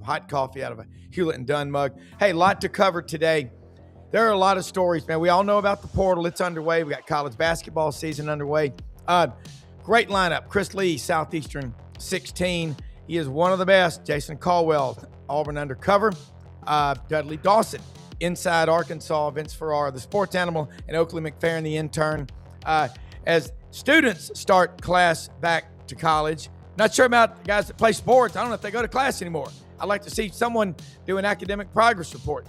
hot coffee out of a Hewlett and Dunn mug. Hey, a lot to cover today. There are a lot of stories, man. We all know about the portal. It's underway. We got college basketball season underway. Great lineup. Chris Lee, Southeastern 16. He is one of the best. Jason Caldwell, Auburn undercover. Dudley Dawson, inside Arkansas. Vince Ferrara, the sports animal, and Oakley McFerrin, the intern. As students start class back to college, not sure about guys that play sports. I don't know if they go to class anymore. I'd like to see someone do an academic progress report.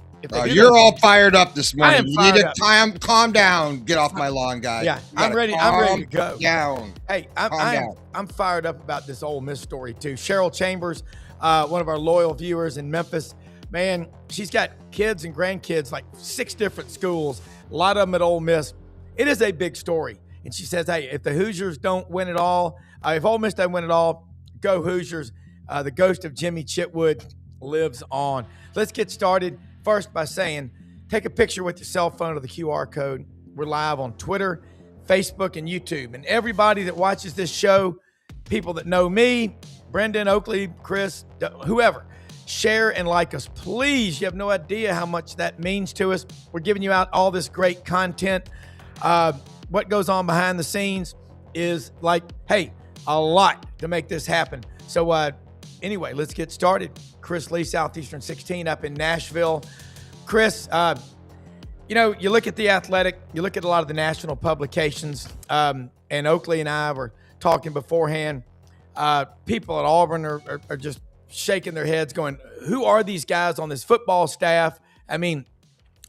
You're all fired up this morning. You need to calm down. Get off my lawn, guy. Yeah, I'm ready to go. Down. Hey, I'm fired up about this Ole Miss story too. Cheryl Chambers, one of our loyal viewers in Memphis, man, she's got kids and grandkids, like 6 different schools, a lot of them at Ole Miss. It is a big story. And she says, hey, if the Hoosiers don't win it all, if Ole Miss doesn't win it all, go Hoosiers. The ghost of Jimmy Chitwood lives on. Let's get started. First by saying, take a picture with your cell phone of the QR code. We're live on Twitter, Facebook, and YouTube. And everybody that watches this show, people that know me, Brendan, Oakley, Chris, whoever, share and like us. Please, you have no idea how much that means to us. We're giving you out all this great content. What goes on behind the scenes is like, hey, a lot to make this happen. So anyway, let's get started. Chris Lee, Southeastern 16 up in Nashville. Chris, you look at The Athletic, you look at a lot of the national publications, and Oakley and I were talking beforehand. People at Auburn are just shaking their heads going, who are these guys on this football staff? I mean,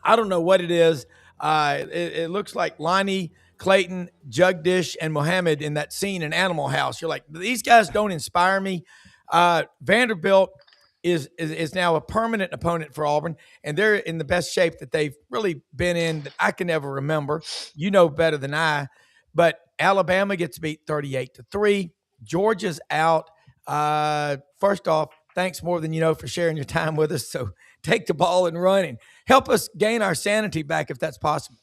I don't know what it is. It looks like Lonnie, Clayton, Jugdish, and Muhammad in that scene in Animal House. You're like, these guys don't inspire me. Vanderbilt is now a permanent opponent for Auburn, and they're in the best shape that they've really been in that I can ever remember. You know better than I. But Alabama gets beat 38-3. Georgia's out. First off, thanks more than you know for sharing your time with us. So take the ball and run and help us gain our sanity back if that's possible.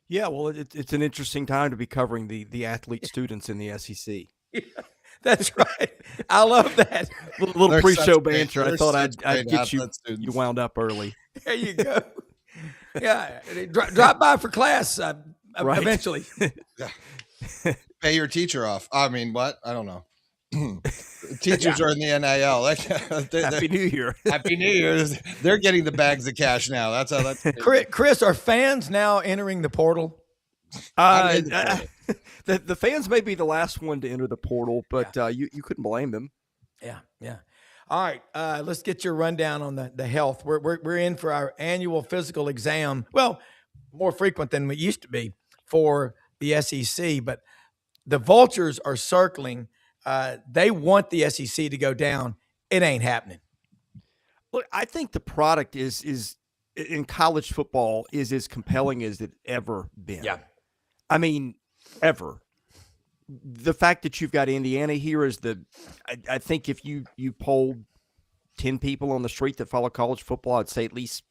Yeah, well, it's an interesting time to be covering the athlete students in the SEC. Yeah, that's right. I love that. Little pre-show banter. I thought I'd get you wound up early. There you go. Yeah, drop by for class eventually. Pay your teacher off. I mean, what? I don't know. Teachers are in the NIL. Happy New Year. Happy New Year. They're getting the bags of cash now. That's how that's. Chris, are fans now entering the portal? The fans may be the last one to enter the portal, but you couldn't blame them. Yeah. All right, let's get your rundown on the health. We're in for our annual physical exam. Well, more frequent than it used to be for the SEC, but the vultures are circling. They want the SEC to go down. It ain't happening. Look, I think the product is in college football is as compelling as it ever been. Yeah. I mean, ever. The fact that you've got Indiana here is I think if you polled 10 people on the street that follow college football, I'd say at least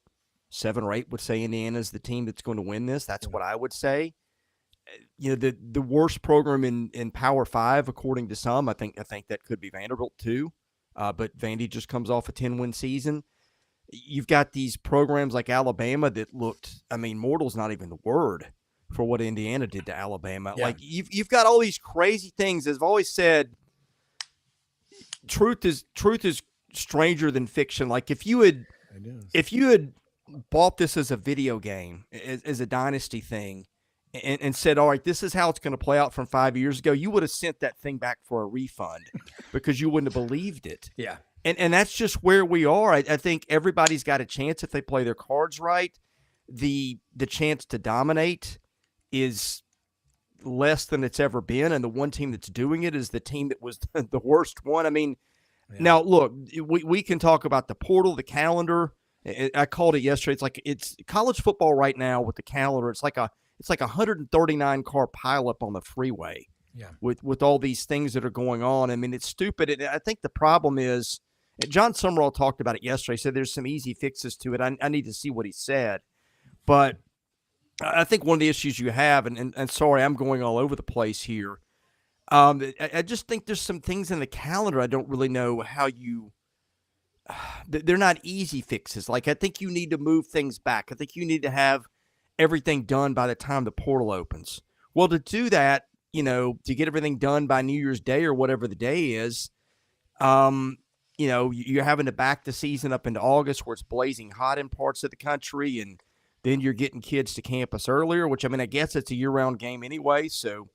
7 or 8 would say Indiana's the team that's going to win this. That's what I would say. You know, the worst program in Power 5, according to some, I think that could be Vanderbilt too. But Vandy just comes off a 10-win season. You've got these programs like Alabama that looked, I mean, mortal's not even the word for what Indiana did to Alabama. Yeah. Like you've got all these crazy things. As I've always said, truth is stranger than fiction. Like if you had bought this as a video game, as a dynasty thing, and said, all right, this is how it's going to play out from 5 years ago, you would have sent that thing back for a refund because you wouldn't have believed it. Yeah. And that's just where we are. I think everybody's got a chance if they play their cards right. The chance to dominate is less than it's ever been, and the one team that's doing it is the team that was the worst one. I mean, Now, look, we can talk about the portal, the calendar. I called it yesterday. It's college football right now with the calendar. It's like a 139 car pileup on the freeway. Yeah. With all these things that are going on. I mean, it's stupid. And I think the problem is, John Summerall talked about it yesterday. He said there's some easy fixes to it. I need to see what he said. But I think one of the issues you have, and sorry, I'm going all over the place here. I just think there's some things in the calendar I don't really know how you they're not easy fixes. Like, I think you need to move things back. I think you need to have everything done by the time the portal opens. Well, to do that, to get everything done by New Year's Day or whatever the day is, you're having to back the season up into August where it's blazing hot in parts of the country, and then you're getting kids to campus earlier, which, I guess it's a year-round game anyway, so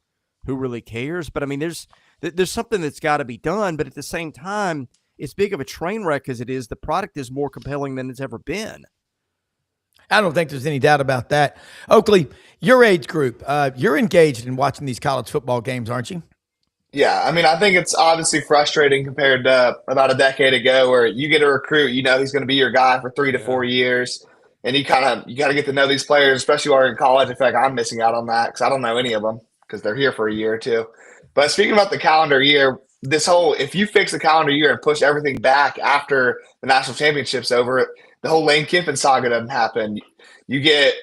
who really cares? But, there's something that's got to be done, but at the same time, as big of a train wreck as it is, the product is more compelling than it's ever been. I don't think there's any doubt about that. Oakley, your age group, you're engaged in watching these college football games, aren't you? Yeah, I think it's obviously frustrating compared to about a decade ago where you get a recruit, he's going to be your guy for 3 to 4 years, and you got to get to know these players, especially while you're in college. I feel like I'm missing out on that because I don't know any of them because they're here for a year or two. But speaking about the calendar year, if you fix the calendar year and push everything back after the national championship's over, the whole Lane Kiffin saga doesn't happen. It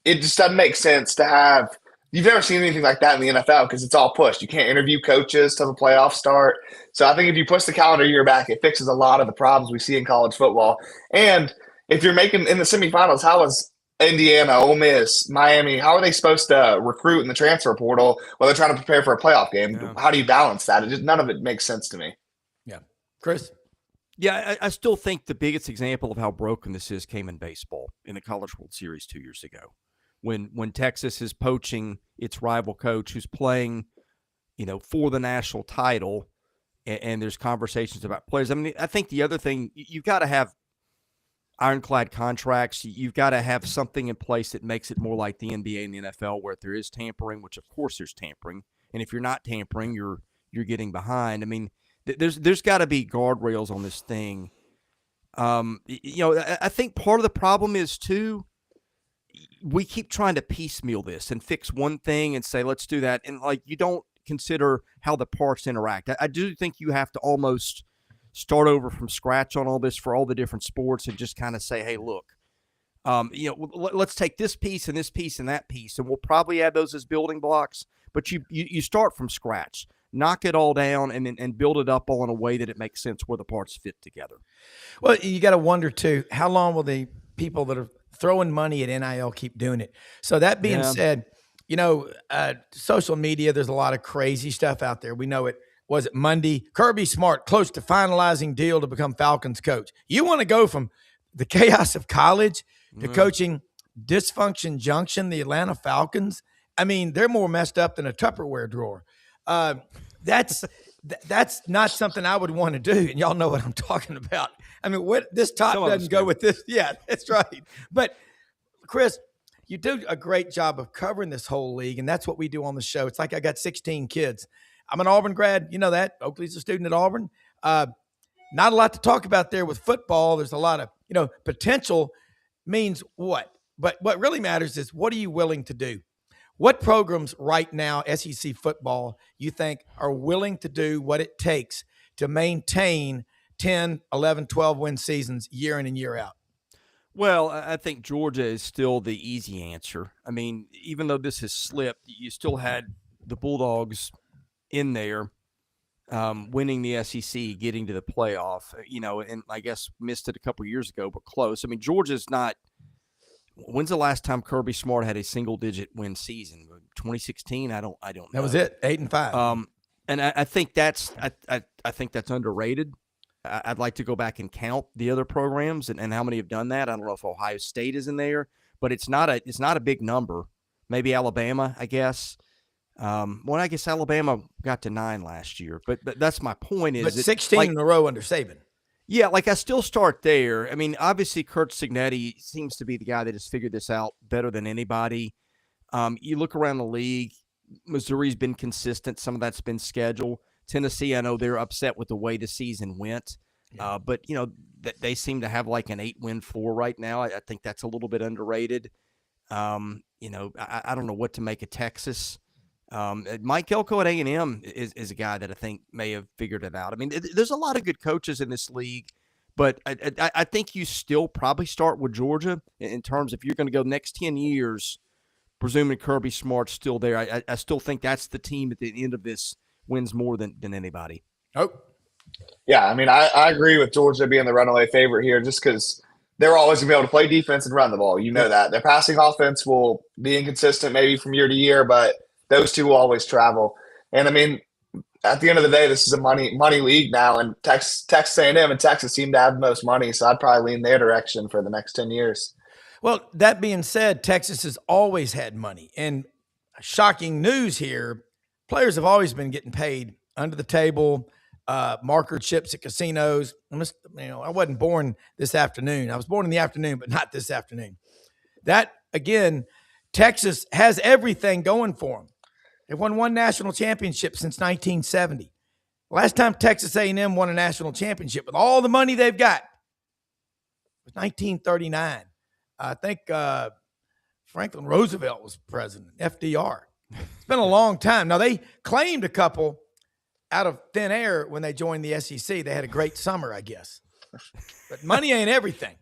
just doesn't make sense to have. You've never seen anything like that in the NFL because it's all pushed. You can't interview coaches till the playoffs start. So I think if you push the calendar year back, it fixes a lot of the problems we see in college football. And if you're making in the semifinals, how is Indiana, Ole Miss, Miami, how are they supposed to recruit in the transfer portal while they're trying to prepare for a playoff game? Yeah. How do you balance that? None of it makes sense to me. Yeah. Chris? Yeah, I still think the biggest example of how broken this is came in baseball in the College World Series 2 years ago. When Texas is poaching its rival coach who's playing, for the national title, and there's conversations about players. I think the other thing, you've got to have ironclad contracts. You've got to have something in place that makes it more like the NBA and the NFL, where if there is tampering, which of course there's tampering, and if you're not tampering, you're getting behind. There's got to be guardrails on this thing. I think part of the problem is too, we keep trying to piecemeal this and fix one thing and say, let's do that. And you don't consider how the parts interact. I do think you have to almost start over from scratch on all this for all the different sports and just kind of say, hey, look, let's take this piece and that piece, and we'll probably add those as building blocks. But you start from scratch, knock it all down, and build it up all in a way that it makes sense where the parts fit together. Well, you got to wonder too, how long will the people that are throwing money at NIL keep doing it? So that being said, social media, there's a lot of crazy stuff out there. We know it. Was it Monday? Kirby Smart close to finalizing deal to become Falcons coach. You want to go from the chaos of college to coaching Dysfunction Junction, the Atlanta Falcons? They're more messed up than a Tupperware drawer. That's not something I would want to do, and y'all know what I'm talking about. What this top doesn't go with this. Yeah, that's right. But Chris, you do a great job of covering this whole league, and that's what we do on the show. It's like I got 16 kids. I'm an Auburn grad. You know that. Oakley's a student at Auburn. Not a lot to talk about there with football. There's a lot of, potential means what? But what really matters is, what are you willing to do? What programs right now, SEC football, you think are willing to do what it takes to maintain 10, 11, 12-win seasons year in and year out? Well, I think Georgia is still the easy answer. Even though this has slipped, you still had the Bulldogs in there winning the SEC, getting to the playoff, and I guess missed it a couple years ago, but close. Georgia's not – when's the last time Kirby Smart had a single-digit win season? 2016? I don't know. That was it, 8-5. And I think that's I think that's underrated. I'd like to go back and count the other programs and how many have done that. I don't know if Ohio State is in there, but it's not a big number. Maybe Alabama, I guess. I guess Alabama got to 9 last year, but that's my point. But 16 in a row under Saban. Yeah, I still start there. Obviously, Kurt Cignetti seems to be the guy that has figured this out better than anybody. You look around the league, Missouri's been consistent. Some of that's been scheduled. Tennessee, I know they're upset with the way the season went. Yeah. But, they seem to have like an 8-win floor right now. I think that's a little bit underrated. I don't know what to make of Texas. Mike Elko at A&M is a guy that I think may have figured it out. There's a lot of good coaches in this league, but I think you still probably start with Georgia in terms of, if you're going to go next 10 years, presuming Kirby Smart's still there. I still think that's the team at the end of this wins more than anybody. Oh, Yeah, I mean, I agree with Georgia being the runaway favorite here just because they're always going to be able to play defense and run the ball. You know that. Their passing offense will be inconsistent maybe from year to year, but those two will always travel. And, I mean, at the end of the day, this is a money league now, and Texas A&M and Texas seem to have the most money, so I'd probably lean their direction for the next 10 years. Well, that being said, Texas has always had money. And shocking news here, players have always been getting paid under the table, marker chips at casinos. I wasn't born this afternoon. I was born in the afternoon, but not this afternoon. That, again, Texas has everything going for them. They've won one national championship since 1970. Last time Texas A&M won a national championship with all the money they've got was 1939. I think Franklin Roosevelt was president, FDR. It's been a long time. Now, they claimed a couple out of thin air when they joined the SEC. They had a great summer, I guess. But money ain't everything.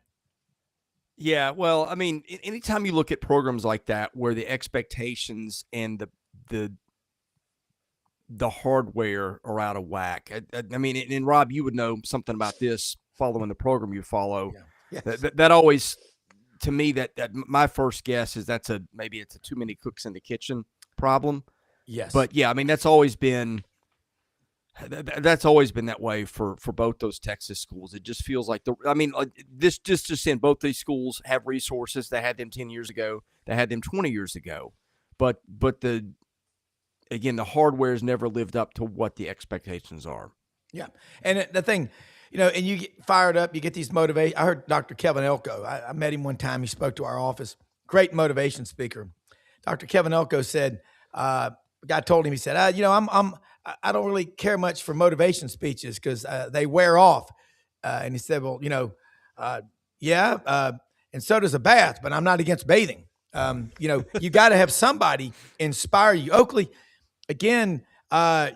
Yeah, well, I mean, anytime you look at programs like that where the expectations and the hardware are out of whack. I mean, and Rob, you would know something about this following the program you follow. Yeah. Yes. That always, to me, that my first guess is maybe it's a too many cooks in the kitchen problem. Yes. But yeah, I mean, that's always been that way for both those Texas schools. It just feels like this just in both these schools have resources. They had them 10 years ago. They had them 20 years ago. But the hardware has never lived up to what the expectations are. Yeah. And the thing, and you get fired up, you get these motivation. I heard Dr. Kevin Elko. I met him one time. He spoke to our office. Great motivation speaker. Dr. Kevin Elko said, a guy told him, he said, I don't really care much for motivation speeches because they wear off. And he said, well, and so does a bath, but I'm not against bathing. You got to have somebody inspire you. Oakley, again,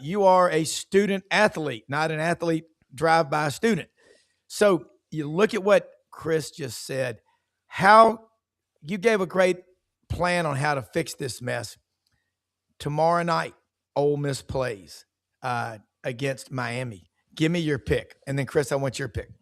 you are a student athlete, not an athlete drive-by student. So you look at what Chris just said, how you gave a great plan on how to fix this mess. Tomorrow night, Ole Miss plays against Miami. Give me your pick. And then, Chris, I want your pick.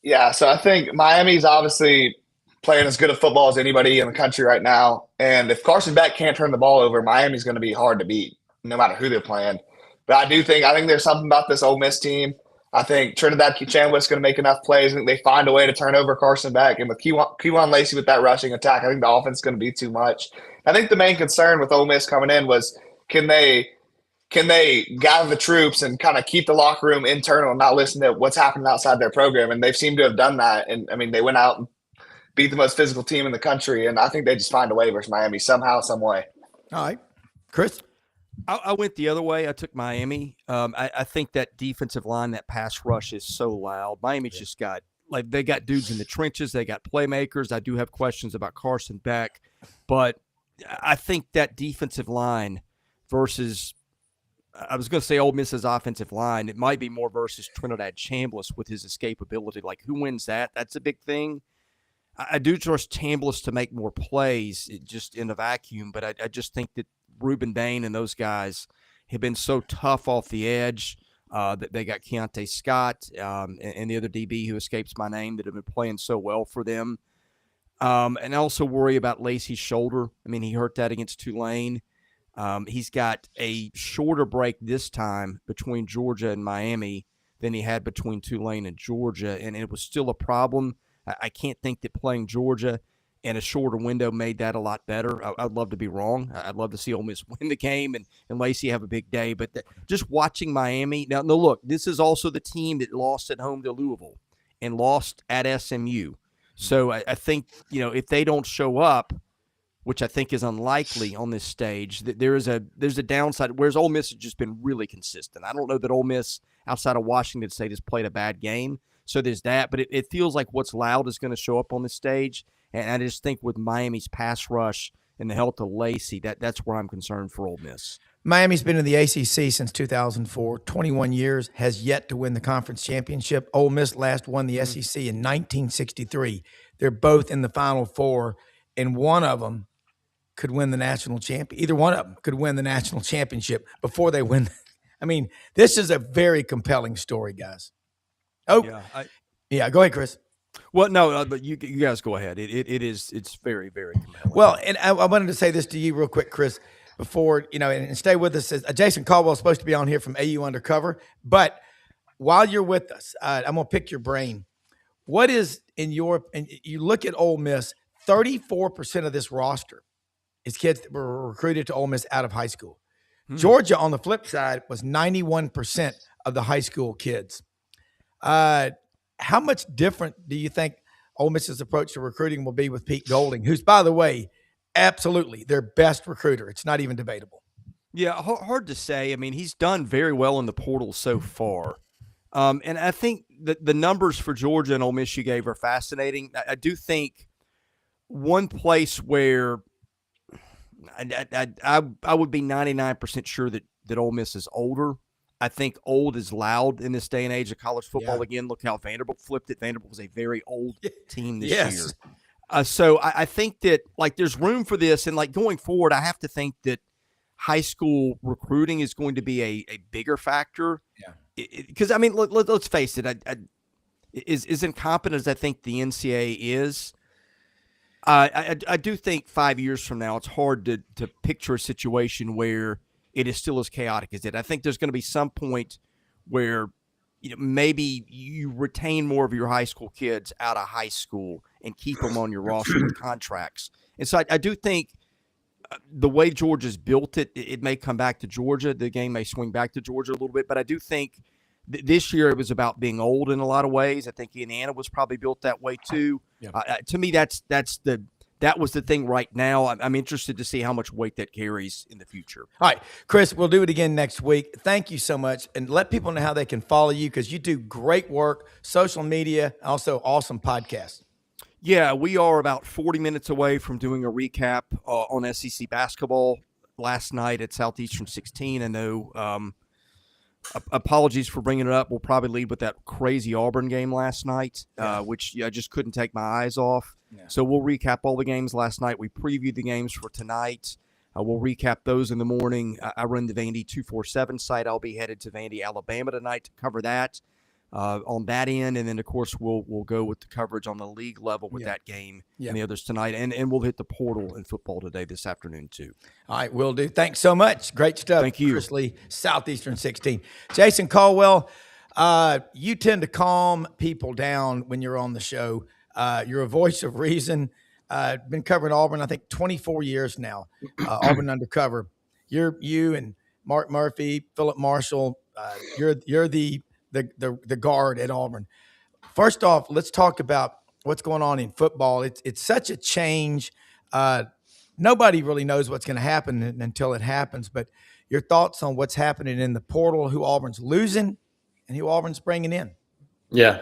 Yeah, so I think Miami's obviously playing as good a football as anybody in the country right now. And if Carson Beck can't turn the ball over, Miami's going to be hard to beat, no matter who they're playing. But I think there's something about this Ole Miss team. I think Trinidad Chandler's going to make enough plays. I think they find a way to turn over Carson Beck. And with Kewan Lacey with that rushing attack, I think the offense is going to be too much. I think the main concern with Ole Miss coming in was can they gather the troops and kind of keep the locker room internal and not listen to what's happening outside their program? And they've seemed to have done that. And, I mean, they went out and beat the most physical team in the country. And I think they just find a way versus Miami somehow, some way. All right. Chris? I went the other way. I took Miami. I think that defensive line, that pass rush is so loud. Miami's just got they got dudes in the trenches. They got playmakers. I do have questions about Carson Beck, but I think that defensive line versus I was going to say Ole Miss's offensive line. It might be more versus Trinidad Chambliss with his escapability. Like, who wins that? That's a big thing. I do trust Chambliss to make more plays just in a vacuum, but I just think that Reuben Dane and those guys have been so tough off the edge that they got Keontae Scott and the other DB who escapes my name that have been playing so well for them. And I also worry about Lacey's shoulder. I mean, he hurt that against Tulane. He's got a shorter break this time between Georgia and Miami than he had between Tulane and Georgia, and it was still a problem. I can't think that playing Georgia in a shorter window made that a lot better. I'd love to be wrong. I'd love to see Ole Miss win the game and Lacey have a big day. But just watching Miami – now, look, this is also the team that lost at home to Louisville and lost at SMU. So I think, if they don't show up, which I think is unlikely on this stage, that there's a downside, whereas Ole Miss has just been really consistent. I don't know that Ole Miss, outside of Washington State, has played a bad game. So there's that, but it feels like what's loud is going to show up on this stage. And I just think with Miami's pass rush and the health of Lacey, that's where I'm concerned for Ole Miss. Miami's been in the ACC since 2004, 21 years, has yet to win the conference championship. Ole Miss last won the SEC in 1963. They're both in the Final Four, and one of them could win the national champion. Either one of them could win the national championship before they win. I mean, this is a very compelling story, guys. Oh, yeah. Go ahead, Chris. Well, no, but you guys go ahead. It's very, very compelling. Well, and I wanted to say this to you real quick, Chris, before, and stay with us. Jason Caldwell is supposed to be on here from AU Undercover, but while you're with us, I'm going to pick your brain. What is and you look at Ole Miss, 34% of this roster is kids that were recruited to Ole Miss out of high school. Georgia, on the flip side, was 91% of the high school kids. How much different do you think Ole Miss's approach to recruiting will be with Pete Golding, who's, by the way, absolutely their best recruiter? It's not even debatable. Yeah, hard to say. I mean, he's done very well in the portal so far. And I think that the numbers for Georgia and Ole Miss you gave are fascinating. I do think one place where I would be 99% sure that Ole Miss is older. I think old is loud in this day and age of college football. Yeah. Again, look how Vanderbilt flipped it. Vanderbilt was a very old team this year. So I think that, there's room for this. And, going forward, I have to think that high school recruiting is going to be a bigger factor. Yeah. Because, let's face it. As incompetent as I think the NCAA is, I do think 5 years from now, it's hard to picture a situation where it is still as chaotic as it. I think there's going to be some point where maybe you retain more of your high school kids out of high school and keep them on your roster with contracts. And so I do think the way Georgia's built it, it may come back to Georgia. The game may swing back to Georgia a little bit. But I do think this year it was about being old in a lot of ways. I think Indiana was probably built that way too. Yeah. To me, that was the thing right now. I'm interested to see how much weight that carries in the future. All right, Chris, we'll do it again next week. Thank you so much. And let people know how they can follow you, because you do great work, social media, also awesome podcasts. Yeah, we are about 40 minutes away from doing a recap on SEC basketball last night at Southeastern 16. I know apologies for bringing it up. We'll probably lead with that crazy Auburn game last night, which I just couldn't take my eyes off. Yeah. So we'll recap all the games last night. We previewed the games for tonight. We'll recap those in the morning. I run the Vandy 247 site. I'll be headed to Vandy, Alabama tonight to cover that on that end. And then, of course, we'll go with the coverage on the league level with that game and the others tonight. And we'll hit the portal in football today this afternoon, too. All right, will do. Thanks so much. Great stuff. Thank you. Chris Lee, Southeastern 16. Jason Caldwell, you tend to calm people down when you're on the show. You're a voice of reason. Been covering Auburn, I think, 24 years now. Auburn Undercover. You and Mark Murphy, Philip Marshall. You're the guard at Auburn. First off, let's talk about what's going on in football. It's such a change. Nobody really knows what's going to happen until it happens. But your thoughts on what's happening in the portal, who Auburn's losing, and who Auburn's bringing in? Yeah.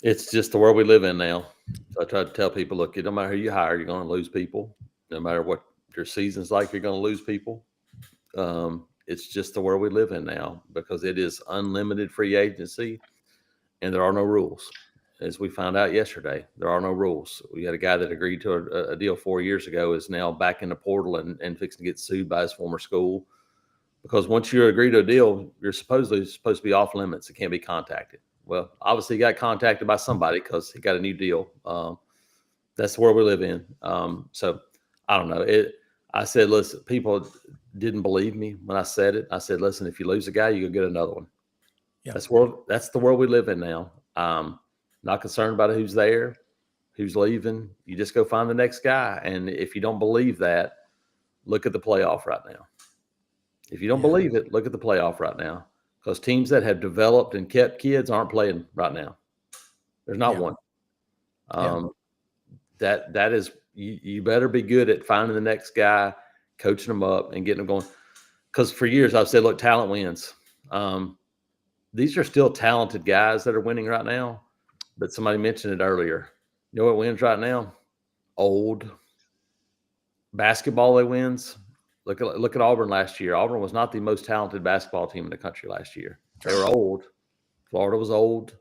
It's just the world we live in now. So I try to tell people, look, no matter who you hire, you're going to lose people. No matter what your season's like, you're going to lose people. It's just the world we live in now, because it is unlimited free agency and there are no rules. As we found out yesterday, there are no rules. We had a guy that agreed to a deal 4 years ago is now back in the portal and fixing to get sued by his former school, because once you agree to a deal, you're supposed to be off limits. It can't be contacted. Well, obviously he got contacted by somebody because he got a new deal. That's the world we live in. So I don't know. I said, listen, people didn't believe me when I said it. I said, listen, if you lose a guy, you go get another one. Yeah. That's the world we live in now. Not concerned about who's there, who's leaving. You just go find the next guy. And if you don't believe that, look at the playoff right now. If you don't believe it, look at the playoff right now. Because teams that have developed and kept kids aren't playing right now. There's not one. That is, you better be good at finding the next guy, coaching them up, and getting them going. Because for years I've said, look, talent wins. These are still talented guys that are winning right now. But somebody mentioned it earlier. You know what wins right now? Old. Basketball that wins. Look at Auburn last year. Auburn was not the most talented basketball team in the country last year. They were old. Florida was old.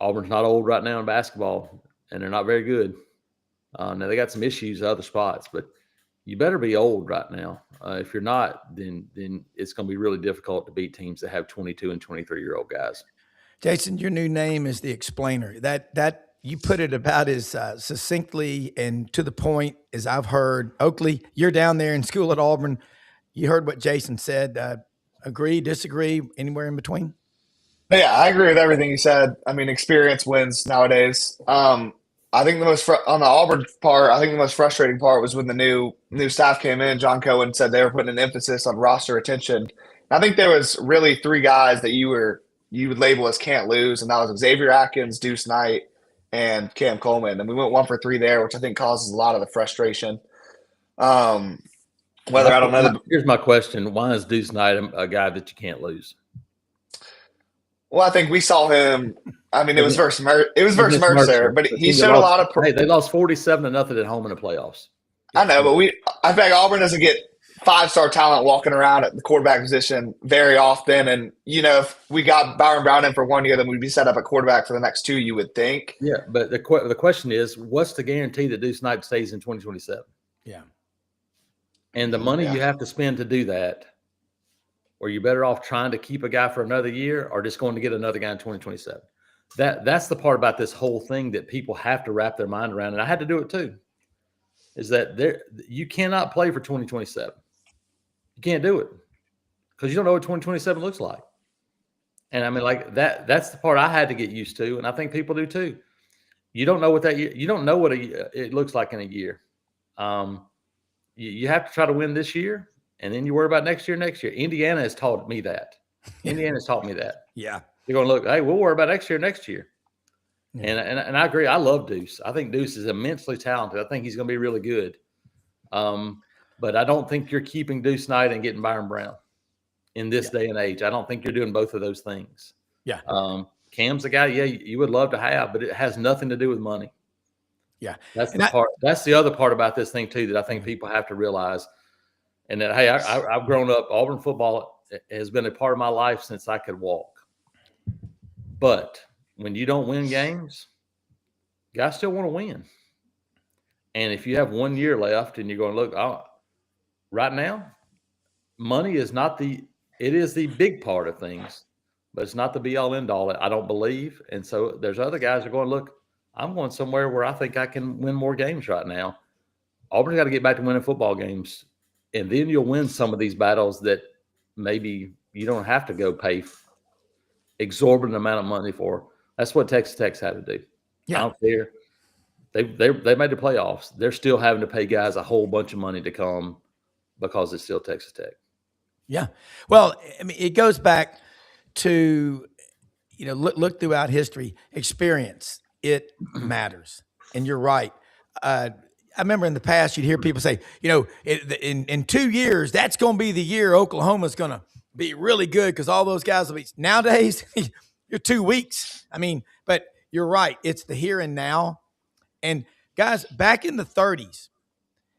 Auburn's not old right now in basketball, and they're not very good. Now they got some issues at other spots, but you better be old right now. If you're not, then it's going to be really difficult to beat teams that have 22 and 23-year-old guys. Jason, your new name is the Explainer. That you put it about as succinctly and to the point as I've heard. Oakley, you're down there in school at Auburn. You heard what Jason said. Agree, disagree, anywhere in between? Yeah, I agree with everything you said. I mean, experience wins nowadays. I think on the Auburn part, I think the most frustrating part was when the new staff came in. John Cohen said they were putting an emphasis on roster retention. I think there was really three guys that you would label as can't lose, and that was Xavier Atkins, Deuce Knight, and Cam Coleman. And we went 1 for 3 there, which I think causes a lot of the frustration. I don't know. Here's my question: why is Deuce Knight a guy that you can't lose? Well, I think we saw him. I mean, it was versus Mercer, but he showed a lot of. Hey, they lost 47-0 at home in the playoffs. I know, but I think Auburn doesn't get 5-star talent walking around at the quarterback position very often. And if we got Browne in for 1 year, then we'd be set up at quarterback for the next 2. You would think. Yeah, but the question is, what's the guarantee that Deuce Knight stays in 2027? Yeah, and the money you have to spend to do that. Or you're better off trying to keep a guy for another year or just going to get another guy in 2027. That's the part about this whole thing that people have to wrap their mind around. And I had to do it too, is that you cannot play for 2027. You can't do it because you don't know what 2027 looks like. And I mean, like that's the part I had to get used to. And I think people do too. You don't know what you don't know what it looks like in a year. You have to try to win this year. And then you worry about next year. Indiana has taught me that. Indiana's taught me that. Yeah. You're going to look, hey, we'll worry about next year. Yeah. And I agree. I love Deuce. I think Deuce is immensely talented. I think he's going to be really good. But I don't think you're keeping Deuce Knight and getting Byron Browne in this day and age. I don't think you're doing both of those things. Yeah. Cam's a guy, you would love to have, but it has nothing to do with money. Yeah. That's That's the other part about this thing too that I think people have to realize. And that, hey, I've grown up. Auburn football has been a part of my life since I could walk. But when you don't win games, guys still want to win. And if you have 1 year left and you're going to look, right now, money is it is the big part of things, but it's not the be all end all. I don't believe. And so there's other guys that are going, look, I'm going somewhere where I think I can win more games right now. Auburn's got to get back to winning football games. And then you'll win some of these battles that maybe you don't have to go pay exorbitant amount of money for. That's what Texas Tech's had to do. Yeah. I don't care. They made the playoffs. They're still having to pay guys a whole bunch of money to come because it's still Texas Tech. Yeah. Well, I mean, it goes back to, look throughout history. Experience, it matters. And you're right. I remember in the past, you'd hear people say, in 2 years, that's going to be the year Oklahoma's going to be really good because all those guys will be. Nowadays, you're 2 weeks. I mean, but you're right. It's the here and now. And guys, back in the 30s,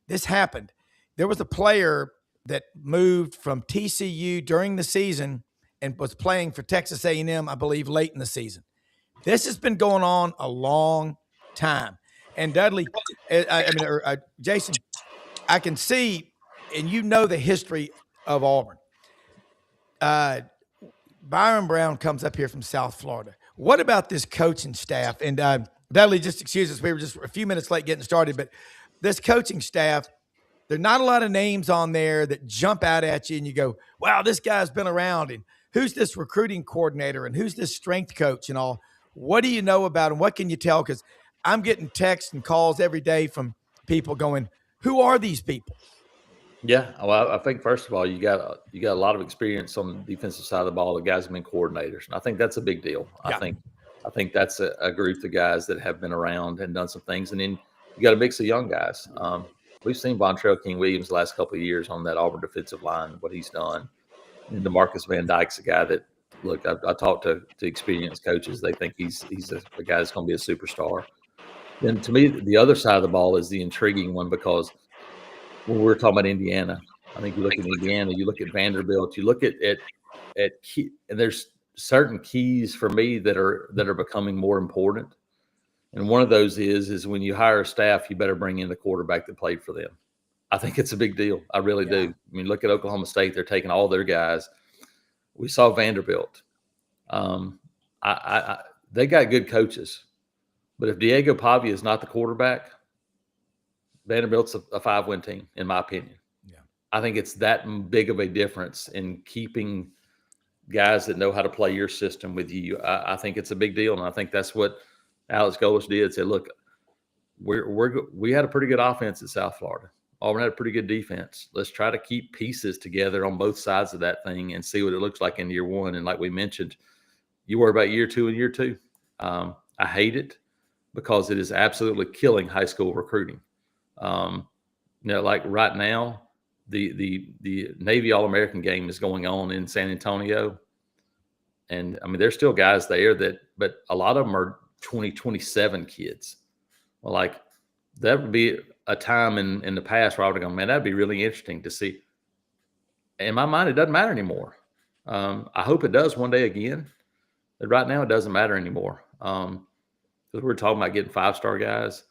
this happened. There was a player that moved from TCU during the season and was playing for Texas A&M, I believe, late in the season. This has been going on a long time. And Dudley, Jason, I can see, and the history of Auburn. Byron Browne comes up here from South Florida. What about this coaching staff? And Dudley, just excuse us, we were just a few minutes late getting started, but this coaching staff, there's not a lot of names on there that jump out at you and you go, wow, this guy's been around. And who's this recruiting coordinator? And who's this strength coach and all? What do you know about him? What can you tell? Because I'm getting texts and calls every day from people going, who are these people? Yeah, well, I think first of all, you got a lot of experience on the defensive side of the ball. The guys have been coordinators, and I think that's a big deal. Yeah. I think that's a group of guys that have been around and done some things, and then you got a mix of young guys. We've seen Vontrell King-Williams the last couple of years on that Auburn defensive line, what he's done. And DeMarcus Van Dyke's a guy that, look, I talked to experienced coaches. They think he's a guy that's going to be a superstar. Then to me, the other side of the ball is the intriguing one because when we're talking about Indiana, I think you look at Indiana, you look at Vanderbilt, you look at key, and there's certain keys for me that are becoming more important. And one of those is when you hire a staff, you better bring in the quarterback that played for them. I think it's a big deal. I really do. I mean, look at Oklahoma State. They're taking all their guys. We saw Vanderbilt. They got good coaches. But if Diego Pavia is not the quarterback, Vanderbilt's a 5-win team, in my opinion. Yeah. I think it's that big of a difference in keeping guys that know how to play your system with you. I think it's a big deal, and I think that's what Alex Golesh did. Say, look, we had a pretty good offense at South Florida. Auburn had a pretty good defense. Let's try to keep pieces together on both sides of that thing and see what it looks like in year one. And like we mentioned, you worry about year two and year two. I hate it because it is absolutely killing high school recruiting. Like right now, the Navy All-American game is going on in San Antonio. And I mean, there's still guys there but a lot of them are 2027 kids. Well, like that would be a time in the past where I would have gone, man, that'd be really interesting to see. In my mind, it doesn't matter anymore. I hope it does one day again. But right now, it doesn't matter anymore. Because we're talking about getting 5-star guys.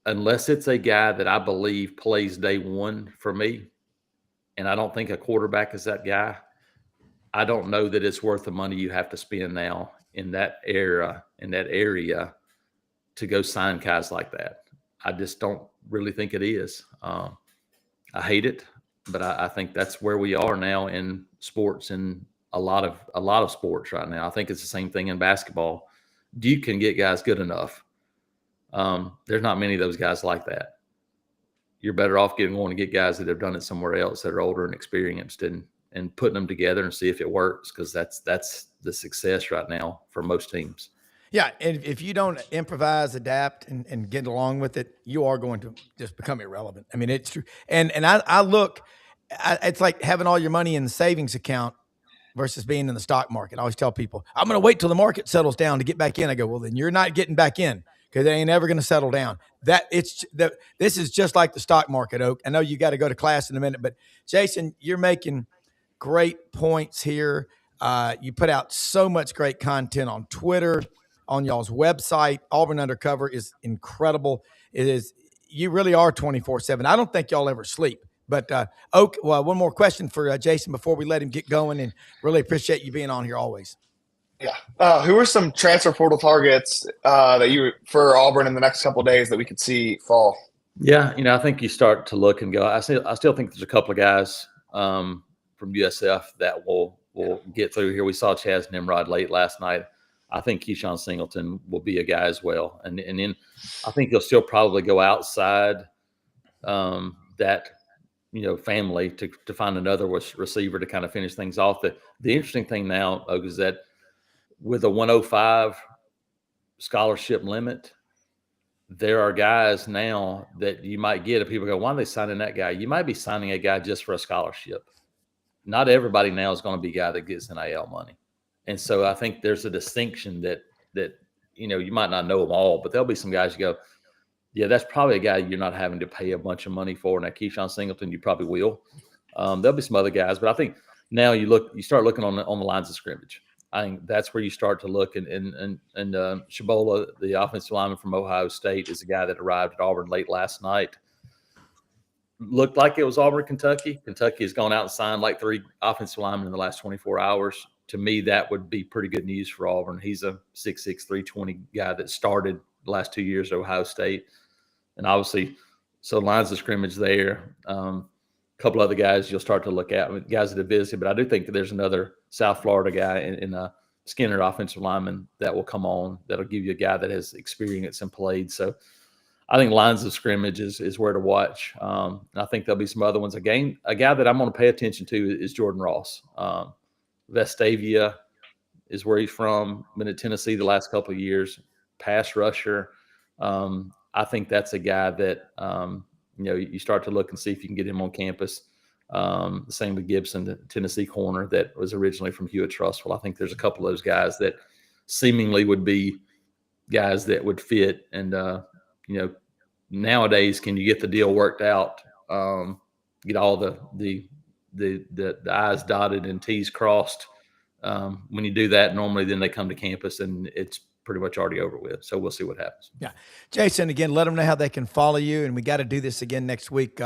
Unless it's a guy that I believe plays day one for me, and I don't think a quarterback is that guy, I don't know that it's worth the money you have to spend now in that area to go sign guys like that. I just don't really think it is. I hate it, but I think that's where we are now in sports and a lot of sports right now. I think it's the same thing in basketball. Duke can get guys good enough. There's not many of those guys like that. You're better off going to get guys that have done it somewhere else that are older and experienced and putting them together and see if it works, because that's the success right now for most teams. Yeah, and if you don't improvise, adapt, and get along with it, you are going to just become irrelevant. I mean, it's true. And I look, it's like having all your money in the savings account versus being in the stock market. I always tell people, I'm going to wait till the market settles down to get back in. I go, well, then you're not getting back in because it ain't ever going to settle down. This is just like the stock market, Oak. I know you got to go to class in a minute, but Jason, you're making great points here. You put out so much great content on Twitter, on y'all's website. Auburn Undercover is incredible. You really are 24/7. I don't think y'all ever sleep. But Oak, well, one more question for Jason before we let him get going, and really appreciate you being on here always. Yeah. Who are some transfer portal targets that you for Auburn in the next couple of days that we could see fall? Yeah, I think you start to look and go. I still think there's a couple of guys from USF that will get through here. We saw Chaz Nimrod late last night. I think Keyshawn Singleton will be a guy as well, and then I think he'll still probably go outside that family to find another receiver to kind of finish things off. The interesting thing now, Oak, is that with a 105 scholarship limit, there are guys now that you might get, and people go, why are they signing that guy? You might be signing a guy just for a scholarship. Not everybody now is going to be a guy that gets NIL money. And so I think there's a distinction that you might not know them all, but there'll be some guys you go, yeah, that's probably a guy you're not having to pay a bunch of money for. Now, Keyshawn Singleton, you probably will. There'll be some other guys, but I think now you start looking on the lines of scrimmage. I think that's where you start to look. And Shabola, the offensive lineman from Ohio State, is a guy that arrived at Auburn late last night. Looked like it was Auburn, Kentucky. Kentucky has gone out and signed like 3 offensive linemen in the last 24 hours. To me, that would be pretty good news for Auburn. He's a 6'6", 320 guy that started the last 2 years at Ohio State. And obviously, so lines of scrimmage there. A couple other guys you'll start to look at, guys that have visited. But I do think that there's another South Florida guy in Skinner, offensive lineman, that will come on. That'll give you a guy that has experience and played. So I think lines of scrimmage is where to watch. And I think there'll be some other ones. A guy that I'm going to pay attention to is Jordan Ross. Vestavia is where he's from. Been at Tennessee the last couple of years. Pass rusher. I think that's a guy that you start to look and see if you can get him on campus. The same with Gibson, the Tennessee corner that was originally from Hewitt-Trussville. I think there's a couple of those guys that seemingly would be guys that would fit. And nowadays, can you get the deal worked out? Get all the I's dotted and T's crossed. When you do that, normally then they come to campus and it's pretty much already over with. So we'll see what happens. Yeah. Jason, again, let them know how they can follow you. And we got to do this again next week.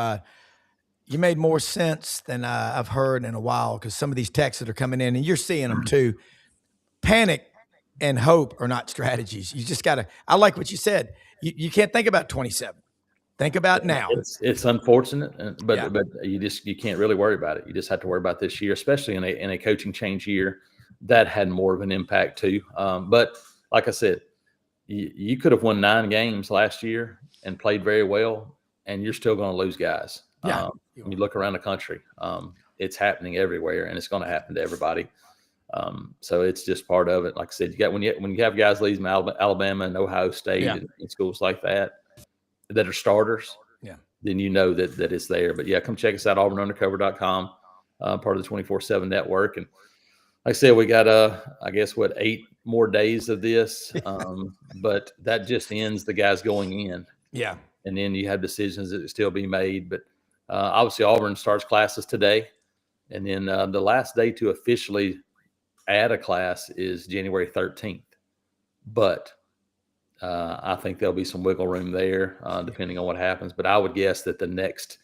You made more sense than I've heard in a while, because some of these texts that are coming in, and you're seeing them too. Panic and hope are not strategies. You just got to, I like what you said. You can't think about 27. Think about now. It's unfortunate, but you can't really worry about it. You just have to worry about this year, especially in a coaching change year. That had more of an impact too. But like I said, you could have won 9 games last year and played very well, and you're still going to lose guys. Yeah. When you look around the country, it's happening everywhere, and it's going to happen to everybody. So it's just part of it. Like I said, you got when you have guys leaving Alabama and Ohio State and schools like that are starters, then you know that it's there. But come check us out, auburnundercover.com, part of the 24/7 network. And like I said, we got I guess 8 more days of this, but that just ends the guys going in. Yeah, and then you have decisions that still be made. But obviously, Auburn starts classes today, and then the last day to officially add a class is January 13th. But I think there'll be some wiggle room there, depending on what happens. But I would guess that the next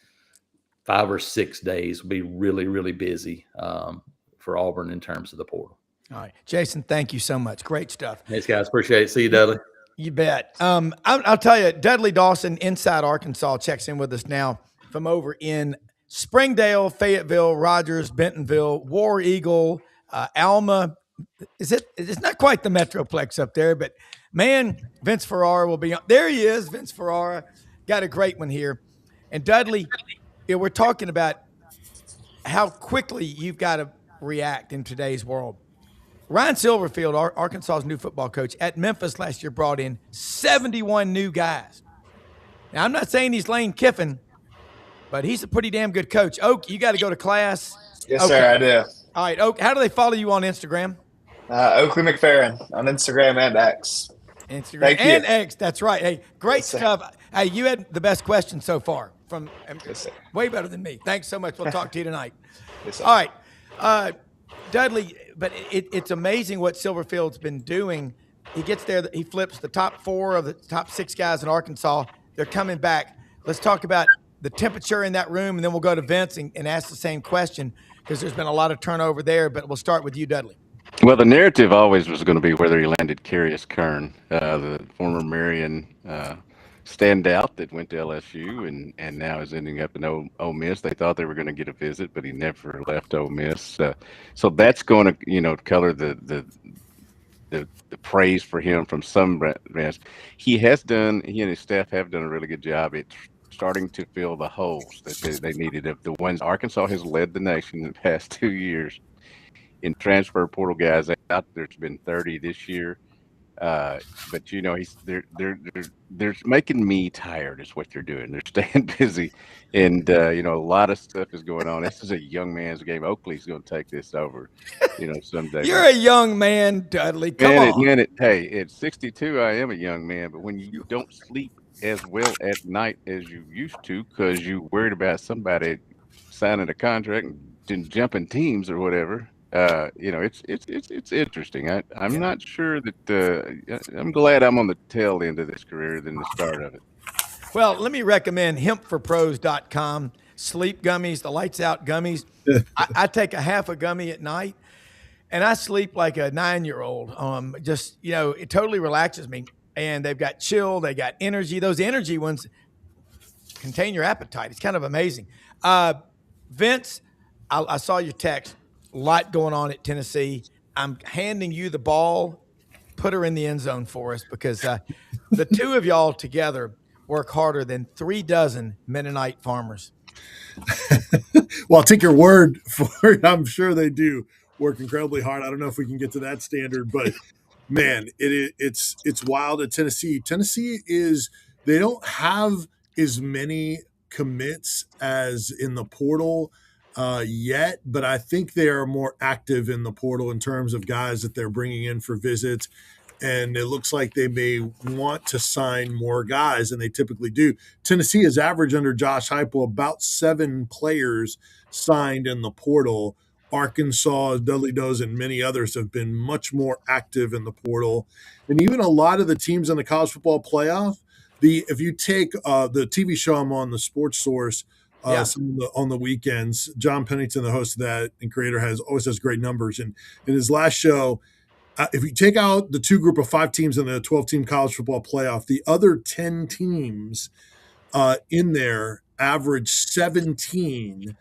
5 or 6 days will be really, really busy for Auburn in terms of the portal. All right, Jason, thank you so much. Great stuff. Thanks, guys. Appreciate it. See you, Dudley. You bet. I'll tell you, Dudley Dawson, Inside Arkansas, checks in with us now from over in Springdale, Fayetteville, Rogers, Bentonville, War Eagle, Alma. It's not quite the Metroplex up there, but man, Vince Ferrara will be on. There he is, Vince Ferrara. Got a great one here. And Dudley, we're talking about how quickly you've got to react in today's world. Ryan Silverfield, Arkansas's new football coach, at Memphis last year brought in 71 new guys. Now, I'm not saying he's Lane Kiffin, but he's a pretty damn good coach. Oak, you got to go to class. Yes, sir, I do. All right, Oak, how do they follow you on Instagram? Oakley McFerrin on Instagram and X. Instagram and X, that's right. Hey, great stuff. Hey, you had the best question so far from way better than me. Thanks so much. We'll talk to you tonight. Yes, all right, Dudley, but it's amazing what Silverfield's been doing. He gets there, he flips the top 4 of the top 6 guys in Arkansas. They're coming back. Let's talk about the temperature in that room, and then we'll go to Vince and ask the same question, because there's been a lot of turnover there. But we'll start with you, Dudley. Well, the narrative always was going to be whether he landed Carius Kern, the former Marion standout that went to LSU and now is ending up in Ole Miss. They thought they were going to get a visit, but he never left Ole Miss. So that's going to, color the praise for him from some branch. He and his staff have done a really good job at starting to fill the holes that they needed. Of the ones Arkansas has led the nation in the past 2 years in transfer portal guys out. There's been 30 this year. But they're making me tired is what they're doing. They're staying busy, and a lot of stuff is going on. This is a young man's game. Oakley's going to take this over, someday. You're a young man, Dudley. Come on. Hey, at 62, I am a young man. But when you don't sleep as well at night as you used to, because you worried about somebody signing a contract and jumping teams or whatever. It's interesting. I'm not sure that I'm glad I'm on the tail end of this career than the start of it. Well, let me recommend hempforpros.com. Sleep gummies, the lights out gummies. I take a half a gummy at night, and I sleep like a 9-year-old. It totally relaxes me. And they've got chill, they got energy. Those energy ones contain your appetite. It's kind of amazing. Vince, I saw your text. A lot going on at Tennessee. I'm handing you the ball. Put her in the end zone for us, because the two of y'all together work harder than 36 Mennonite farmers. Well, I'll take your word for it. I'm sure they do work incredibly hard. I don't know if we can get to that standard, but man, it's wild at Tennessee. Tennessee they don't have as many commits as in the portal yet, but I think they are more active in the portal in terms of guys that they're bringing in for visits. And it looks like they may want to sign more guys than they typically do. Tennessee has averaged under Josh Heupel about 7 players signed in the portal Arkansas, Dudley Dawson, and many others have been much more active in the portal. And even a lot of the teams in the college football playoff, if you take the TV show I'm on, the Sports Source, on the weekends, John Pennington, the host of that and creator, always has great numbers. And in his last show, if you take out the 2 group of 5 teams in the 12-team college football playoff, the other 10 teams in there average 17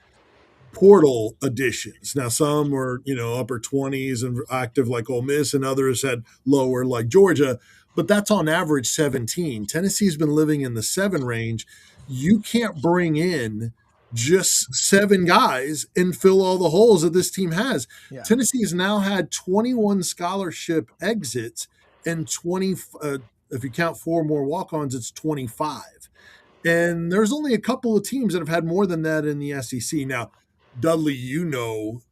portal additions. Now, some were, upper 20s and active like Ole Miss, and others had lower like Georgia, but that's on average 17. Tennessee's been living in the 7 range. You can't bring in just 7 guys and fill all the holes that this team has. Yeah. Tennessee has now had 21 scholarship exits and 20, if you count 4 more walk-ons, it's 25. And there's only a couple of teams that have had more than that in the SEC. Now, Dudley,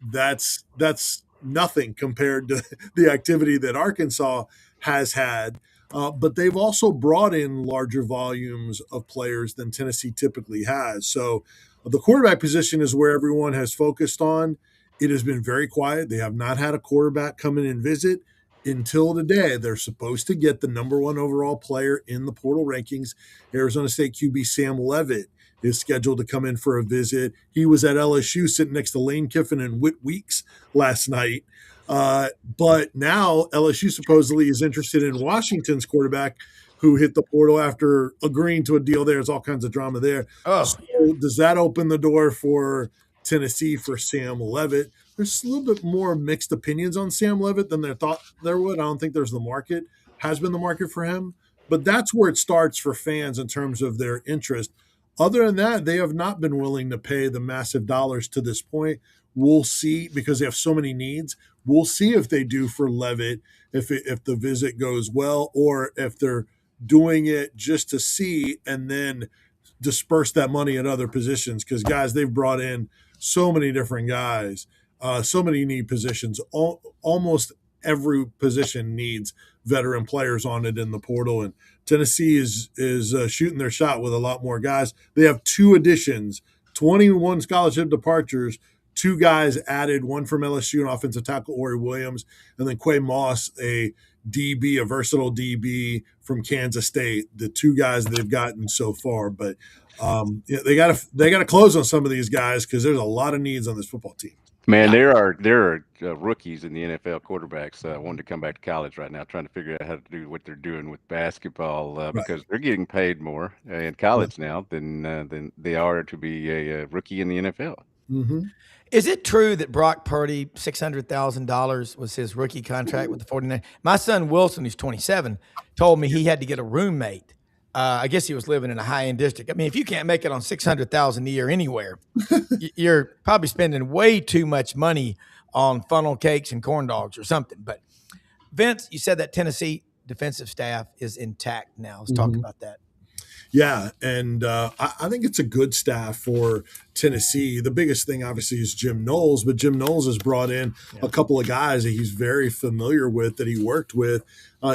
that's nothing compared to the activity that Arkansas has had. But they've also brought in larger volumes of players than Tennessee typically has. So the quarterback position is where everyone has focused on. It has been very quiet. They have not had a quarterback come in and visit until today. They're supposed to get the number 1 overall player in the portal rankings. Arizona State QB Sam Leavitt is scheduled to come in for a visit. He was at LSU sitting next to Lane Kiffin and Whit Weeks last night. But now LSU supposedly is interested in Washington's quarterback, who hit the portal after agreeing to a deal there. There's all kinds of drama there. Oh. So does that open the door for Tennessee for Sam Leavitt? There's a little bit more mixed opinions on Sam Leavitt than they thought there would. I don't think has been the market for him. But that's where it starts for fans in terms of their interest. Other than that, they have not been willing to pay the massive dollars to this point. We'll see, because they have so many needs. We'll see if they do for Leavitt, if the visit goes well, or if they're doing it just to see and then disperse that money at other positions. Because, guys, they've brought in so many different guys, so many need positions. Almost every position needs veteran players on it in the portal, and Tennessee is shooting their shot with a lot more guys. They have 2 additions, 21 scholarship departures, 2 guys added, one from LSU, an offensive tackle, Ori Williams, and then Quay Moss, a DB, a versatile DB from Kansas State. The 2 guys they've gotten so far, but they got to close on some of these guys because there's a lot of needs on this football team. Man, there are rookies in the NFL quarterbacks wanting to come back to college right now, trying to figure out how to do what they're doing with basketball because they're getting paid more in college now than they are to be a rookie in the NFL. Mm-hmm. Is it true that Brock Purdy, $600,000 was his rookie contract with the 49ers? My son Wilson, who's 27, told me he had to get a roommate. I guess he was living in a high-end district. I mean, if you can't make it on $600,000 a year anywhere, you're probably spending way too much money on funnel cakes and corn dogs or something. But Vince, you said that Tennessee defensive staff is intact now. Let's talk about that. Yeah, and I think it's a good staff for Tennessee. The biggest thing, obviously, is Jim Knowles, but Jim Knowles has brought in a couple of guys that he's very familiar with, that he worked with.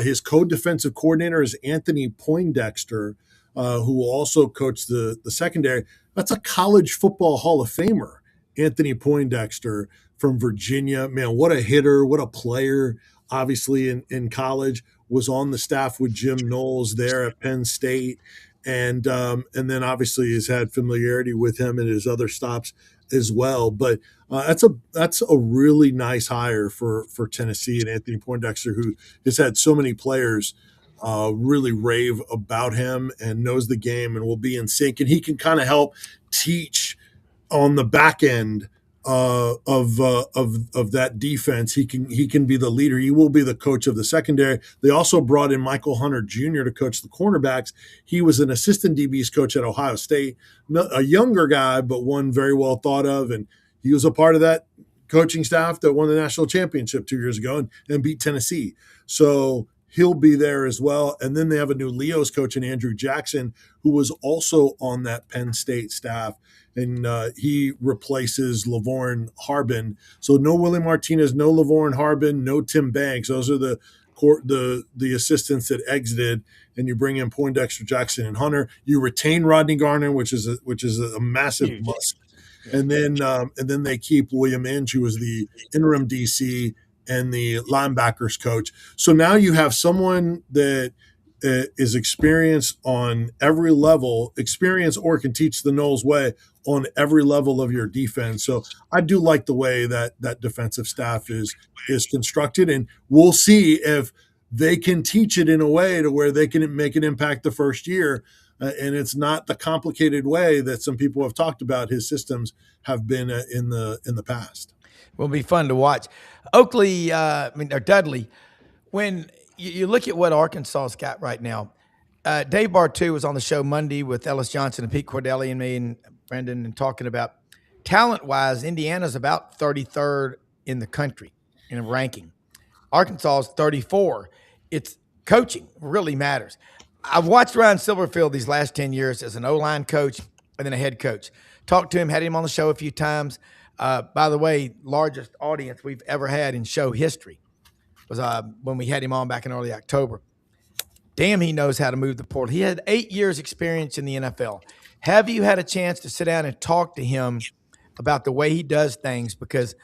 His co-defensive coordinator is Anthony Poindexter, who will also coach the secondary. That's a college football Hall of Famer, Anthony Poindexter from Virginia. Man, what a hitter, what a player, obviously, in college. Was on the staff with Jim Knowles there at Penn State. And then obviously has had familiarity with him and his other stops as well. But that's a really nice hire for Tennessee, and Anthony Poindexter, who has had so many players really rave about him and knows the game and will be in sync. And he can kind of help teach on the back end of that defense. He can be the leader. He will be the coach of the secondary. They also brought in Michael Hunter Jr. to coach the cornerbacks. He was an assistant DB's coach at Ohio State, a younger guy, but one very well thought of. And he was a part of that coaching staff that won the national championship 2 years ago and beat Tennessee. So he'll be there as well. And then they have a new Leo's coach in Andrew Jackson, who was also on that Penn State staff. And he replaces LaVorn Harbin. So no Willie Martinez, no LaVorn Harbin, no Tim Banks. Those are the assistants that exited. And you bring in Poindexter, Jackson, and Hunter. You retain Rodney Garner, which is a massive must And then they keep William Inge, who was the interim DC and the linebackers coach. So now you have someone that is experienced on every level, experience or can teach the Knowles way on every level of your defense. So I do like the way that defensive staff is constructed, and we'll see if they can teach it in a way to where they can make an impact the first year. And it's not the complicated way that some people have talked about his systems have been in the past. Will be fun to watch. Oakley, or Dudley, when you look at what Arkansas's got right now, Dave Bartu was on the show Monday with Ellis Johnson and Pete Cordelli and me and Brendan, and talking about talent-wise, Indiana's about 33rd in the country in a ranking. Arkansas is 34. It's coaching really matters. I've watched Ryan Silverfield these last 10 years as an O-line coach and then a head coach. Talked to him, had him on the show a few times. By the way, largest audience we've ever had in show history was when we had him on back in early October. Damn, he knows how to move the portal. He had 8 years experience in the NFL. Have you had a chance to sit down and talk to him about the way he does things? Because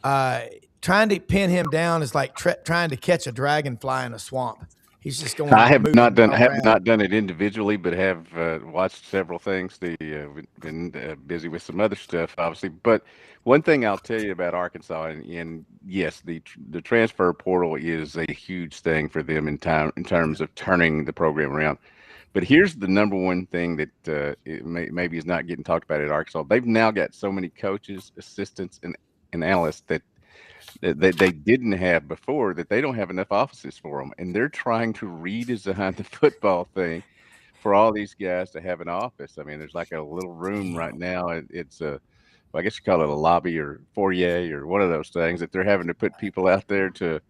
trying to pin him down is like trying to catch a dragonfly in a swamp. He's just going. I have not done it individually, but have watched several things. We've been busy with some other stuff, obviously. But one thing I'll tell you about Arkansas, and yes, the transfer portal is a huge thing for them in terms of turning the program around. But here's the number one thing that maybe is not getting talked about at Arkansas. They've now got so many coaches, assistants, and analysts that they didn't have before, that they don't have enough offices for them. And they're trying to redesign the football thing for all these guys to have an office. I mean, there's like a little room right now. It's I guess you call it a lobby or foyer or one of those things that they're having to put people out there to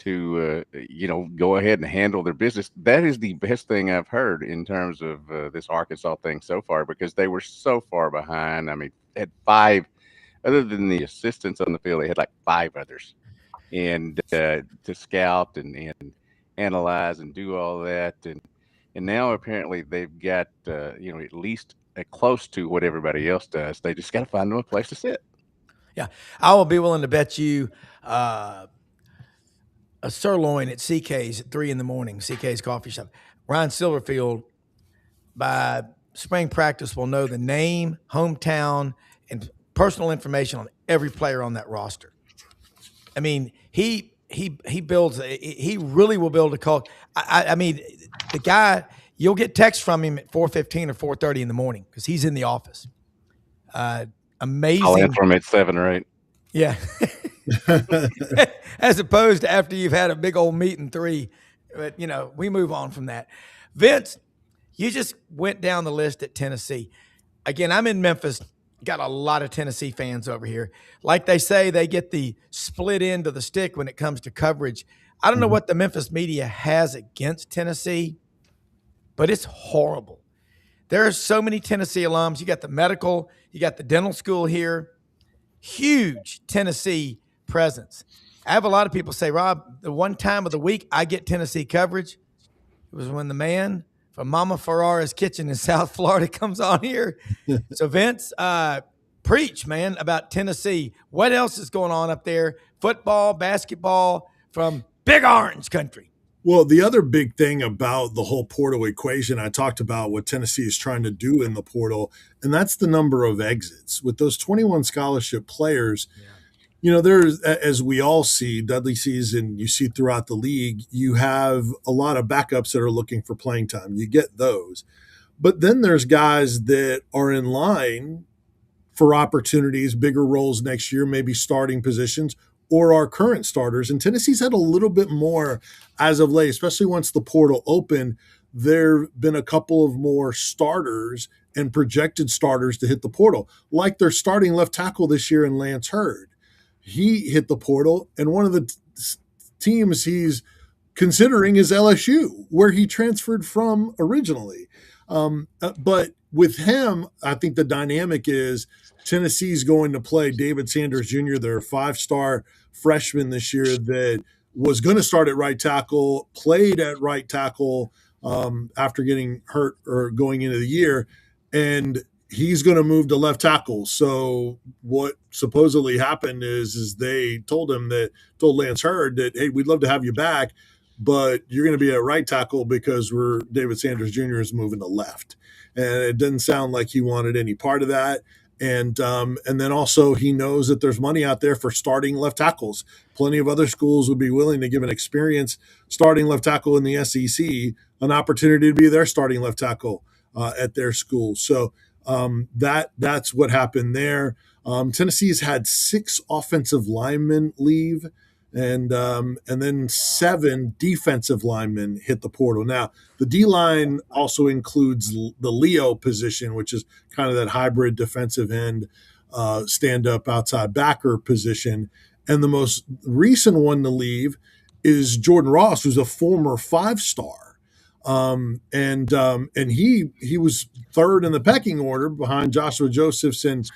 go ahead and handle their business. That is the best thing I've heard in terms of this Arkansas thing so far, because they were so far behind. I mean, at 5, other than the assistants on the field, they had like 5 others, and to scout and analyze and do all that, and now apparently they've got at least close to what everybody else does. They just got to find them a place to sit. Yeah, I will be willing to bet you a sirloin at CK's at 3 a.m. CK's coffee shop. Ryan Silverfield, by spring practice, will know the name, hometown, and personal information on every player on that roster. I mean, he builds. He really will build a culture. I mean, the guy, you'll get text from him at 4:15 or 4:30 in the morning because he's in the office. Amazing. I'll answer him at 7 or 8. Yeah. As opposed to after you've had a big old meeting 3. But, we move on from that. Vince, you just went down the list at Tennessee. Again, I'm in Memphis. Got a lot of Tennessee fans over here. Like they say, they get the split end of the stick when it comes to coverage. I don't know what the Memphis media has against Tennessee, but it's horrible. There are so many Tennessee alums. You got the medical, you got the dental school here. Huge Tennessee presence. I have a lot of people say, Rob, the one time of the week I get Tennessee coverage, it was when the man from Mama Ferrara's Kitchen in South Florida comes on here. So Vince, preach, man, about Tennessee. What else is going on up there? Football, basketball from Big Orange Country. Well, the other big thing about the whole portal equation, I talked about what Tennessee is trying to do in the portal, and that's the number of exits. With those 21 scholarship players, there's, as we all see, Dudley sees, and you see throughout the league, you have a lot of backups that are looking for playing time. You get those. But then there's guys that are in line for opportunities, bigger roles next year, maybe starting positions, or our current starters. And Tennessee's had a little bit more as of late, especially once the portal opened. There have been a couple of more starters and projected starters to hit the portal, like their starting left tackle this year in Lance Hurd. He hit the portal, and one of the teams he's considering is LSU, where he transferred from originally. But with him, I think the dynamic is Tennessee's going to play David Sanders Jr., their 5-star freshman this year that was going to start at right tackle, played at right tackle after getting hurt or going into the year. And he's going to move to left tackle. So what supposedly happened is they told Lance Hurd that, hey, we'd love to have you back, but you're going to be at right tackle because David Sanders Jr. is moving to left. And it didn't sound like he wanted any part of that. And then also he knows that there's money out there for starting left tackles. Plenty of other schools would be willing to give an experienced starting left tackle in the SEC an opportunity to be their starting left tackle at their school. So that's what happened there. Tennessee's had 6 offensive linemen leave, and then 7 defensive linemen hit the portal. Now, the D-line also includes the Leo position, which is kind of that hybrid defensive end, stand-up outside backer position. And the most recent one to leave is Jordan Ross, who's a former 5-star. And he was 3rd in the pecking order behind Joshua Josephs and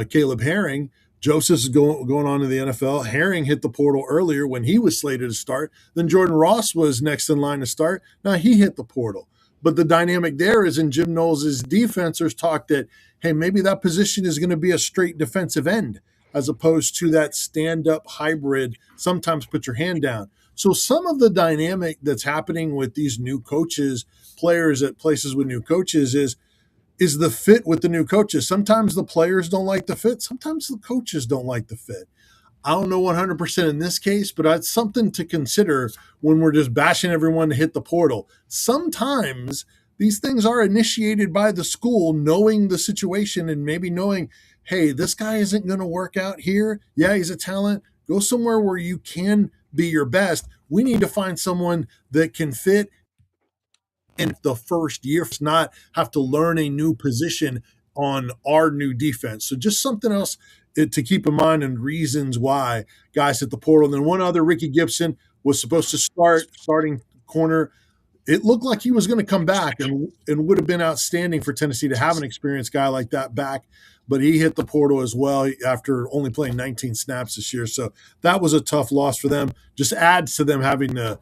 Caleb Herring. Josephs is going on to the NFL. Herring hit the portal earlier when he was slated to start. Then Jordan Ross was next in line to start. Now he hit the portal. But the dynamic there is in Jim Knowles' defensors talk that, hey, maybe that position is going to be a straight defensive end as opposed to that stand-up hybrid, sometimes put your hand down. So some of the dynamic that's happening with these new coaches, players at places with new coaches is the fit with the new coaches. Sometimes the players don't like the fit. Sometimes the coaches don't like the fit. I don't know 100% in this case, but it's something to consider when we're just bashing everyone to hit the portal. Sometimes these things are initiated by the school knowing the situation and maybe knowing, hey, this guy isn't going to work out here. Yeah, he's a talent. Go somewhere where you can be your best. We need to find someone that can fit in the first year, not have to learn a new position on our new defense. So just something else to keep in mind and reasons why guys hit the portal. And then one other, Ricky Gibson was supposed to starting corner. It looked like he was going to come back and would have been outstanding for Tennessee to have an experienced guy like that back. But he hit the portal as well after only playing 19 snaps this year. So that was a tough loss for them. Just adds to them having to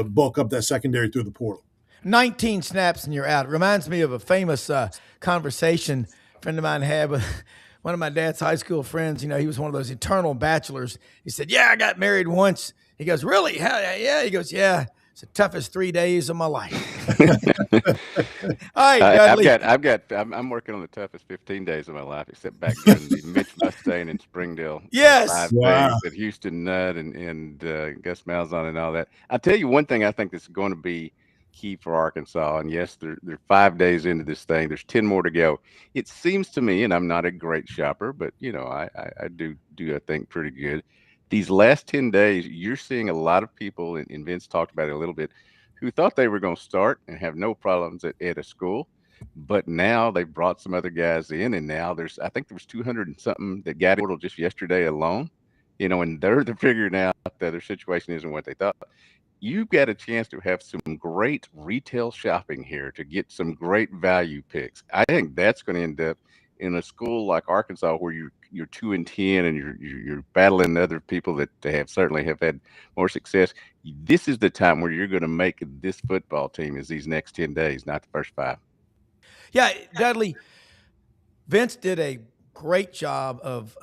bulk up that secondary through the portal. 19 snaps and you're out. It reminds me of a famous conversation a friend of mine had with one of my dad's high school friends. You know, he was one of those eternal bachelors. He said, yeah, I got married once. He goes, really? Yeah. He goes, yeah. It's the toughest 3 days of my life. All right, Dudley. I'm working on the toughest 15 days of my life, except back during the Mitch Mustang in Springdale. Yes. 5 days at Houston Nutt and Gus Malzahn and all that. I'll tell you one thing I think that's going to be key for Arkansas. And yes, they're 5 days into this thing. There's 10 more to go. It seems to me, and I'm not a great shopper, but you know, I do I think pretty good. These last 10 days, you're seeing a lot of people, and Vince talked about it a little bit, who thought they were going to start and have no problems at a school. But now they've brought some other guys in, and now I think there was 200 and something that got portal just yesterday alone. You know, and they're figuring out that their situation isn't what they thought. You've got a chance to have some great retail shopping here to get some great value picks. I think that's going to end up in a school like Arkansas where you're 2-10 and you're battling other people that certainly have had more success. This is the time where you're going to make this football team is these next 10 days, not the first 5. Yeah, Dudley, Vince did a great job of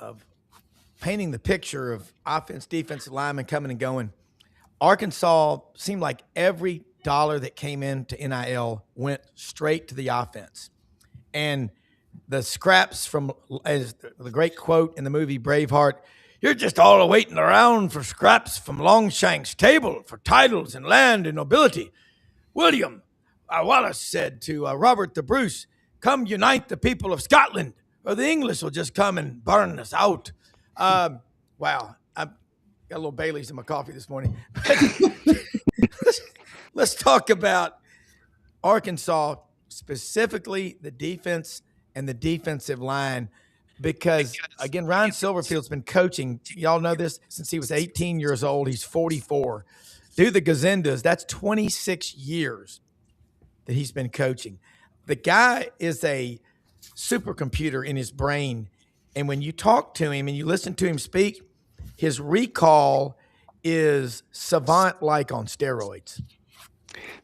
painting the picture of offense, defensive linemen coming and going. Arkansas seemed like every dollar that came into NIL went straight to the offense. And the scraps from, as the great quote in the movie Braveheart, you're just all waiting around for scraps from Longshank's table for titles and land and nobility. William Wallace said to Robert the Bruce, come unite the people of Scotland or the English will just come and burn us out. Wow. I've got a little Bailey's in my coffee this morning. Let's talk about Arkansas, specifically the defense and the defensive line, because, again, Ryan Silverfield's been coaching. Y'all know this since he was 18 years old. He's 44. Do the Gazendas, that's 26 years that he's been coaching. The guy is a supercomputer in his brain, and when you talk to him and you listen to him speak, his recall is savant-like on steroids.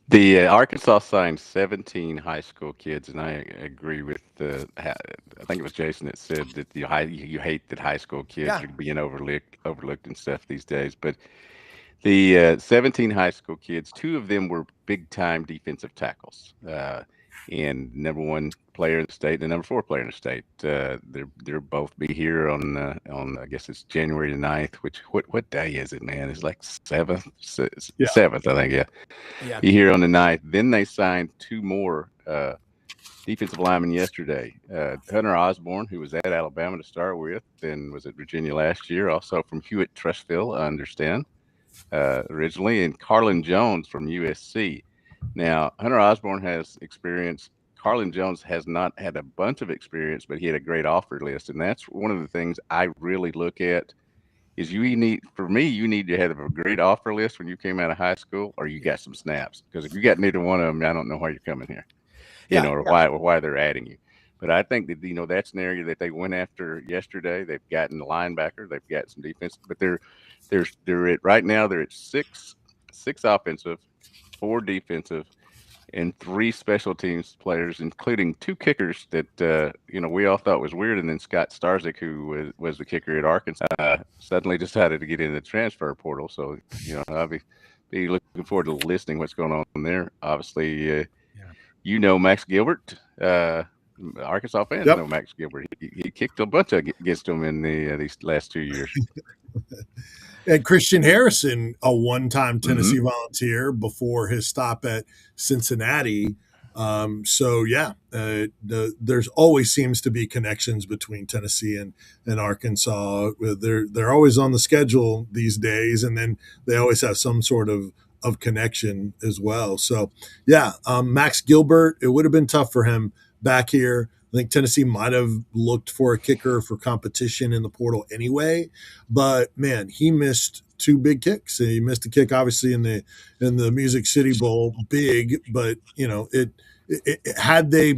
The Arkansas signed 17 high school kids, and I agree with I think it was Jason that said that you hate that high school kids Yeah. are being overlooked and stuff these days. But the 17 high school kids, two of them were big time defensive tackles, and number one player in the state and the number four player in the state. They're both be here on I guess it's January the 9th. Which what day is it, man? It's like seventh, Yeah. seventh, I think. Yeah. Yeah. Be here on the 9th. Then they signed two more defensive linemen yesterday. Hunter Osborne, who was at Alabama to start with, and was at Virginia last year, also from Hewitt-Trussville, I understand, originally, and Carlin Jones from USC. Now, Hunter Osborne has experience. Carlin Jones has not had a bunch of experience, but he had a great offer list, and that's one of the things I really look at. Is you need to have a great offer list when you came out of high school, or you got some snaps. Because if you got neither one of them, I don't know why you're coming here, or why they're adding you. But I think that that's an area that they went after yesterday. They've gotten the linebacker, they've got some defense, but they're at right now they're at six offensive, 4 defensive, and 3 special teams players, including 2 kickers that we all thought was weird. And then Scott Starzik, who was the kicker at Arkansas, suddenly decided to get into the transfer portal. So I'll be looking forward to listening what's going on there. Obviously, Max Gilbert. Arkansas fans know Max Gilbert. He kicked a bunch against them in these last 2 years. And Christian Harrison, a one-time Tennessee Volunteer before his stop at Cincinnati. There's always seems to be connections between Tennessee and Arkansas. They're always on the schedule these days, and then they always have some sort of connection as well. So, Max Gilbert, it would have been tough for him back here. I think Tennessee might have looked for a kicker for competition in the portal anyway, but man, he missed 2 big kicks. He missed a kick, obviously, in the Music City Bowl, big, but had they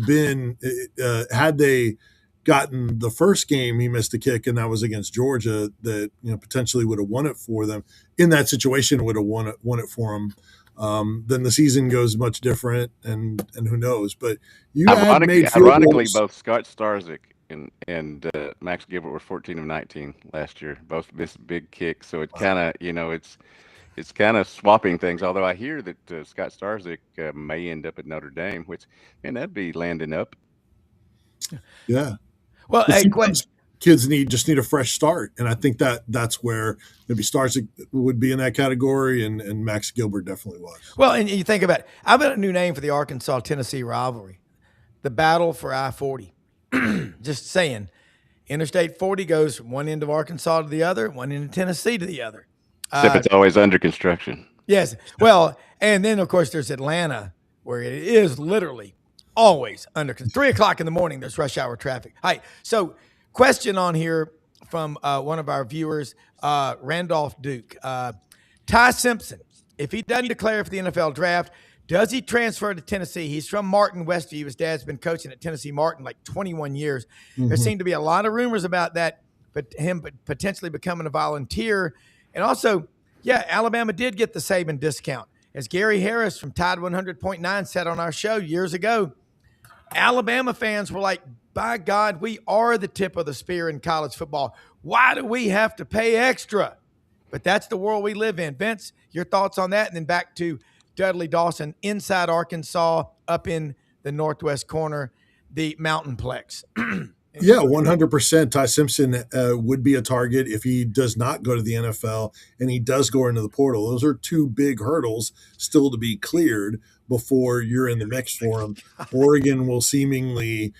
gotten the first game, he missed a kick, and that was against Georgia, that potentially would have won it for them. In that situation, would have won it for them. Then the season goes much different, and who knows? But ironically, both Scott Starzik and Max Gilbert were 14 of 19 last year. Both missed big kicks, so it kind of it's kind of swapping things. Although I hear that Scott Starzik may end up at Notre Dame, which that'd be landing up. Yeah. Well, kids just need a fresh start, and I think that's where maybe Starzik would be in that category, and Max Gilbert definitely was. Well, and you think about it, I've got a new name for the Arkansas-Tennessee rivalry, the battle for I-40. Just saying, Interstate 40 goes from one end of Arkansas to the other, one end of Tennessee to the other. Except it's always under construction. Yes. Well, and then, of course, there's Atlanta, where it is literally always under 3 o'clock in the morning, there's rush hour traffic. Hi. So question on here from one of our viewers, Randolph Duke. Ty Simpson, if he doesn't declare for the NFL draft, does he transfer to Tennessee? He's from Martin, Westview. His dad's been coaching at Tennessee Martin like 21 years. Mm-hmm. There seem to be a lot of rumors about that, but him potentially becoming a volunteer. And also, Alabama did get the Saban discount. As Gary Harris from Tide 100.9 said on our show years ago, Alabama fans were like, by God, we are the tip of the spear in college football. Why do we have to pay extra? But that's the world we live in. Vince, your thoughts on that? And then back to Dudley Dawson inside Arkansas, up in the northwest corner, the Mountainplex. 100%. Ty Simpson would be a target if he does not go to the NFL and he does go into the portal. Those are 2 big hurdles still to be cleared before you're in the mix for him. Oregon will seemingly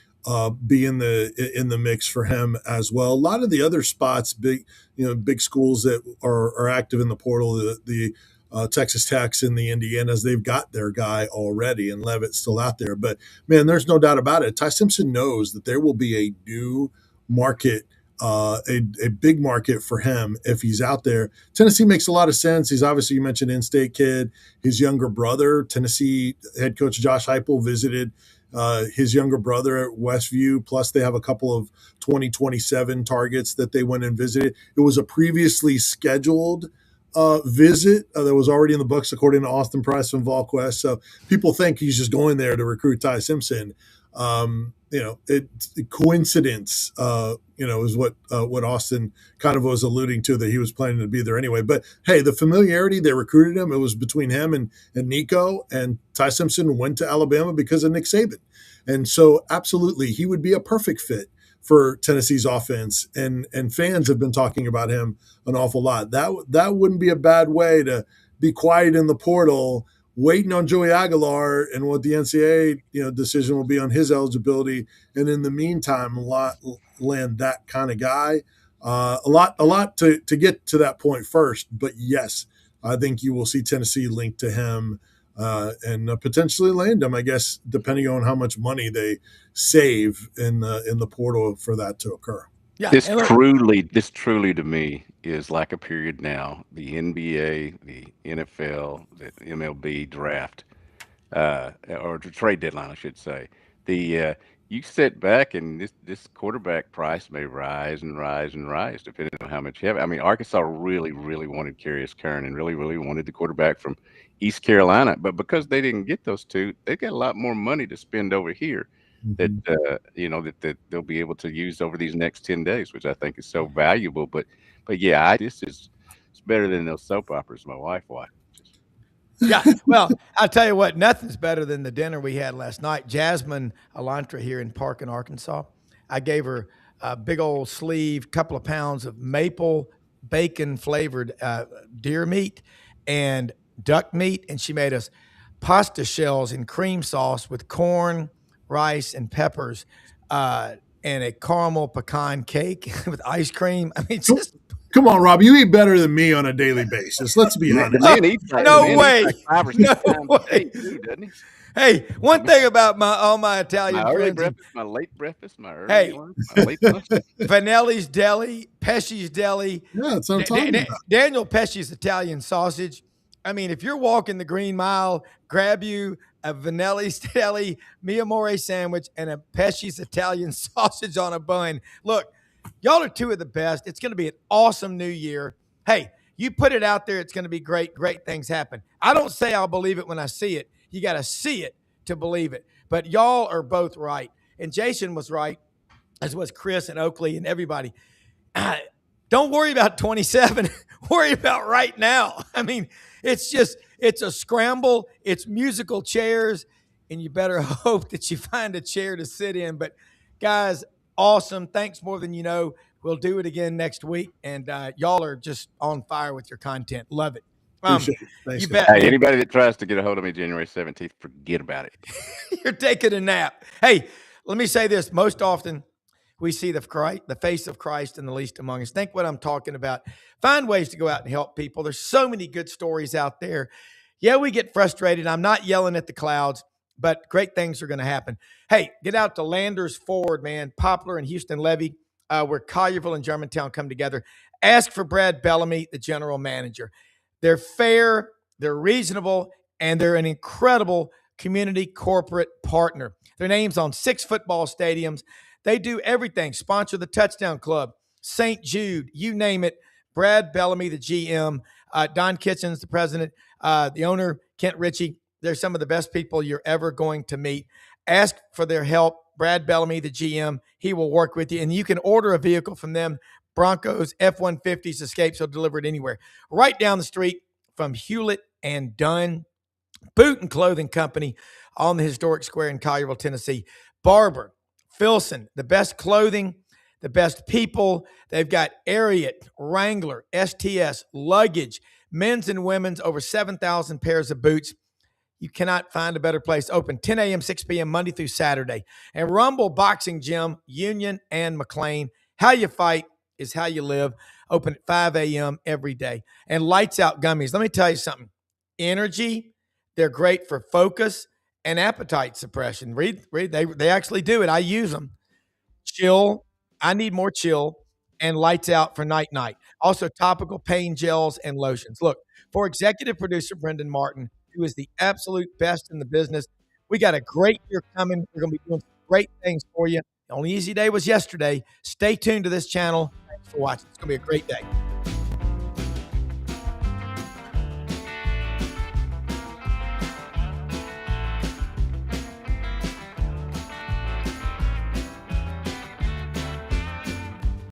be in the mix for him as well. A lot of the other spots, big schools that are active in the portal, the Texas Techs and the Indianas, they've got their guy already, and Leavitt's still out there. But, man, there's no doubt about it. Ty Simpson knows that there will be a new market, a big market for him if he's out there. Tennessee makes a lot of sense. He's obviously, you mentioned in-state kid. His younger brother, Tennessee head coach Josh Heupel, visited his younger brother at Westview. Plus, they have a couple of 2027 targets that they went and visited. It was a previously scheduled visit that was already in the books, according to Austin Price from VolQuest. So people think he's just going there to recruit Ty Simpson. Coincidence, is what Austin kind of was alluding to, that he was planning to be there anyway. But hey, the familiarity, they recruited him. It was between him and Nico, and Ty Simpson went to Alabama because of Nick Saban. And so absolutely, he would be a perfect fit for Tennessee's offense. And fans have been talking about him an awful lot. That wouldn't be a bad way to be quiet in the portal, waiting on Joey Aguilar and what the NCAA decision will be on his eligibility, and in the meantime land that kind of guy. A lot to get to that point first, but yes, I think you will see Tennessee linked to him and potentially land him, I guess, depending on how much money they save in the portal for that to occur. Yeah, this truly to me is like a period now. The NBA, the NFL, the MLB draft, or the trade deadline, I should say. You sit back and this quarterback price may rise and rise and rise depending on how much you have. I mean, Arkansas really, really wanted Carius Kern and really, really wanted the quarterback from East Carolina, but because they didn't get those two, they got a lot more money to spend over here. That that they'll be able to use over these next 10 days, which I think is so valuable. But yeah, it's better than those soap operas my wife watches. Yeah, well, I'll tell you what, nothing's better than the dinner we had last night. Jasmine Elantra here in Parkin, Arkansas. I gave her a big old sleeve, couple of pounds of maple bacon flavored deer meat and duck meat, and she made us pasta shells in cream sauce with corn, rice, and peppers, and a caramel pecan cake with ice cream. I mean, just come on, Rob. You eat better than me on a daily basis. Let's be honest. No way. Hey, one thing about all my Italian my friends. Early breakfast, my late breakfast, my early lunch, my late lunch. Vanelli's Deli, Pesci's Deli. Yeah, that's what I'm talking about. Daniel Pesci's Italian sausage. I mean, if you're walking the Green Mile, grab you a Vanelli's Deli, Mi Amore sandwich, and a Pesci's Italian sausage on a bun. Look, y'all are two of the best. It's going to be an awesome new year. Hey, you put it out there, it's going to be great. Great things happen. I don't say I'll believe it when I see it. You got to see it to believe it. But y'all are both right. And Jason was right, as was Chris and Oakley and everybody. Don't worry about 27. Worry about right now. I mean, it's a scramble. It's musical chairs, and you better hope that you find a chair to sit in. But, guys, awesome. Thanks more than you know. We'll do it again next week, and y'all are just on fire with your content. Love it. You bet. Hey, anybody that tries to get a hold of me January 17th, forget about it. You're taking a nap. Hey, let me say this. Most often, we see the face of Christ in the least among us. Think what I'm talking about. Find ways to go out and help people. There's so many good stories out there. Yeah, we get frustrated. I'm not yelling at the clouds, but great things are going to happen. Hey, get out to Landers Ford, man. Poplar and Houston Levy, where Collierville and Germantown come together. Ask for Brad Bellamy, the general manager. They're fair, they're reasonable, and they're an incredible community corporate partner. Their name's on 6 football stadiums. They do everything. Sponsor the Touchdown Club, St. Jude, you name it. Brad Bellamy, the GM, Don Kitchens, the president, the owner, Kent Ritchie. They're some of the best people you're ever going to meet. Ask for their help. Brad Bellamy, the GM, he will work with you. And you can order a vehicle from them, Broncos, F-150s, Escapes. He'll deliver it anywhere. Right down the street from Hewlett and Dunn, Boot and Clothing Company on the historic square in Collierville, Tennessee. Barber, Filson, the best clothing, the best people. They've got Ariat, Wrangler, STS, luggage, men's and women's, over 7,000 pairs of boots. You cannot find a better place. Open 10 a.m., 6 p.m., Monday through Saturday. And Rumble Boxing Gym, Union and McLean. How you fight is how you live. Open at 5 a.m. every day. And Lights Out Gummies. Let me tell you something. Energy, they're great for focus and appetite suppression. Read, they actually do it. I use them. Chill, I need more chill, and Lights Out for night. Also, topical pain gels and lotions. Look, for executive producer Brendan Martin, who is the absolute best in the business, we got a great year coming. We're going to be doing some great things for you. The only easy day was yesterday. Stay tuned to this channel. Thanks for watching. It's going to be a great day.